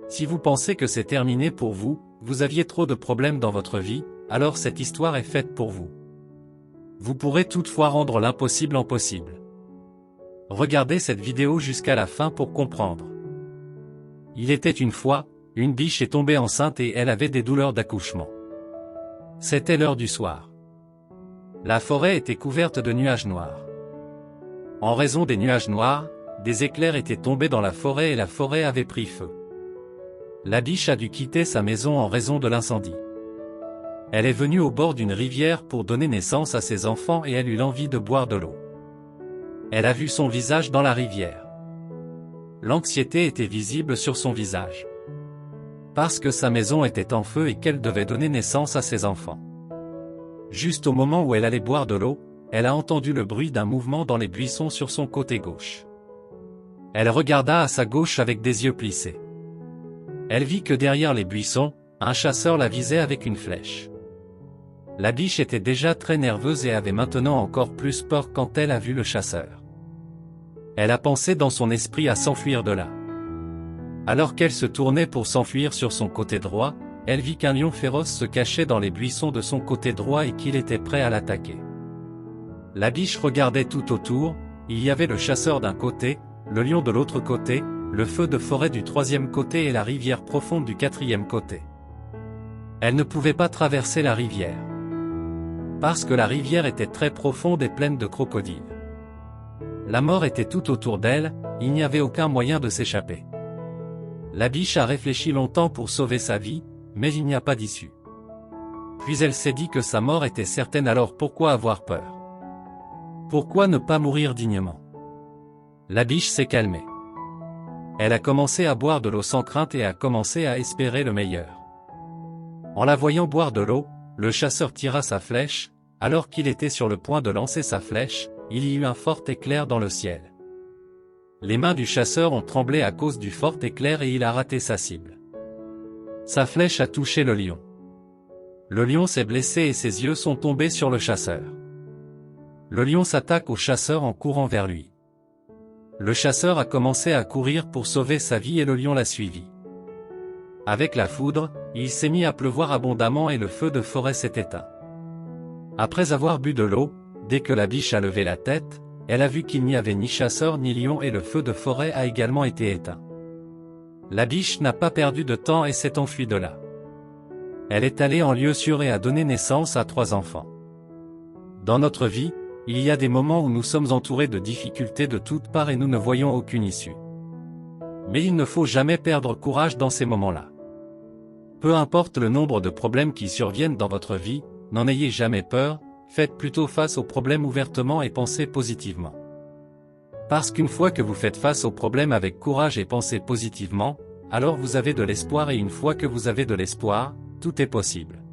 Si vous pensez que c'est terminé pour vous, vous aviez trop de problèmes dans votre vie, alors cette histoire est faite pour vous. Vous pourrez toutefois rendre l'impossible en possible. Regardez cette vidéo jusqu'à la fin pour comprendre. Il était une fois, une biche est tombée enceinte et elle avait des douleurs d'accouchement. C'était l'heure du soir. La forêt était couverte de nuages noirs. En raison des nuages noirs, des éclairs étaient tombés dans la forêt et la forêt avait pris feu. La biche a dû quitter sa maison en raison de l'incendie. Elle est venue au bord d'une rivière pour donner naissance à ses enfants et elle eut l'envie de boire de l'eau. Elle a vu son visage dans la rivière. L'anxiété était visible sur son visage. Parce que sa maison était en feu et qu'elle devait donner naissance à ses enfants. Juste au moment où elle allait boire de l'eau, elle a entendu le bruit d'un mouvement dans les buissons sur son côté gauche. Elle regarda à sa gauche avec des yeux plissés. Elle vit que derrière les buissons, un chasseur la visait avec une flèche. La biche était déjà très nerveuse et avait maintenant encore plus peur quand elle a vu le chasseur. Elle a pensé dans son esprit à s'enfuir de là. Alors qu'elle se tournait pour s'enfuir sur son côté droit, elle vit qu'un lion féroce se cachait dans les buissons de son côté droit et qu'il était prêt à l'attaquer. La biche regardait tout autour, il y avait le chasseur d'un côté, le lion de l'autre côté, le feu de forêt du troisième côté et la rivière profonde du quatrième côté. Elle ne pouvait pas traverser la rivière. Parce que la rivière était très profonde et pleine de crocodiles. La mort était tout autour d'elle, il n'y avait aucun moyen de s'échapper. La biche a réfléchi longtemps pour sauver sa vie, mais il n'y a pas d'issue. Puis elle s'est dit que sa mort était certaine, alors pourquoi avoir peur? Pourquoi ne pas mourir dignement? La biche s'est calmée. Elle a commencé à boire de l'eau sans crainte et a commencé à espérer le meilleur. En la voyant boire de l'eau, le chasseur tira sa flèche, alors qu'il était sur le point de lancer sa flèche, il y eut un fort éclair dans le ciel. Les mains du chasseur ont tremblé à cause du fort éclair et il a raté sa cible. Sa flèche a touché le lion. Le lion s'est blessé et ses yeux sont tombés sur le chasseur. Le lion s'attaque au chasseur en courant vers lui. Le chasseur a commencé à courir pour sauver sa vie et le lion l'a suivi. Avec la foudre, il s'est mis à pleuvoir abondamment et le feu de forêt s'est éteint. Après avoir bu de l'eau, dès que la biche a levé la tête, elle a vu qu'il n'y avait ni chasseur ni lion et le feu de forêt a également été éteint. La biche n'a pas perdu de temps et s'est enfuie de là. Elle est allée en lieu sûr et a donné naissance à 3 enfants. Dans notre vie, il y a des moments où nous sommes entourés de difficultés de toutes parts et nous ne voyons aucune issue. Mais il ne faut jamais perdre courage dans ces moments-là. Peu importe le nombre de problèmes qui surviennent dans votre vie, n'en ayez jamais peur, faites plutôt face aux problèmes ouvertement et pensez positivement. Parce qu'une fois que vous faites face aux problèmes avec courage et pensez positivement, alors vous avez de l'espoir et une fois que vous avez de l'espoir, tout est possible.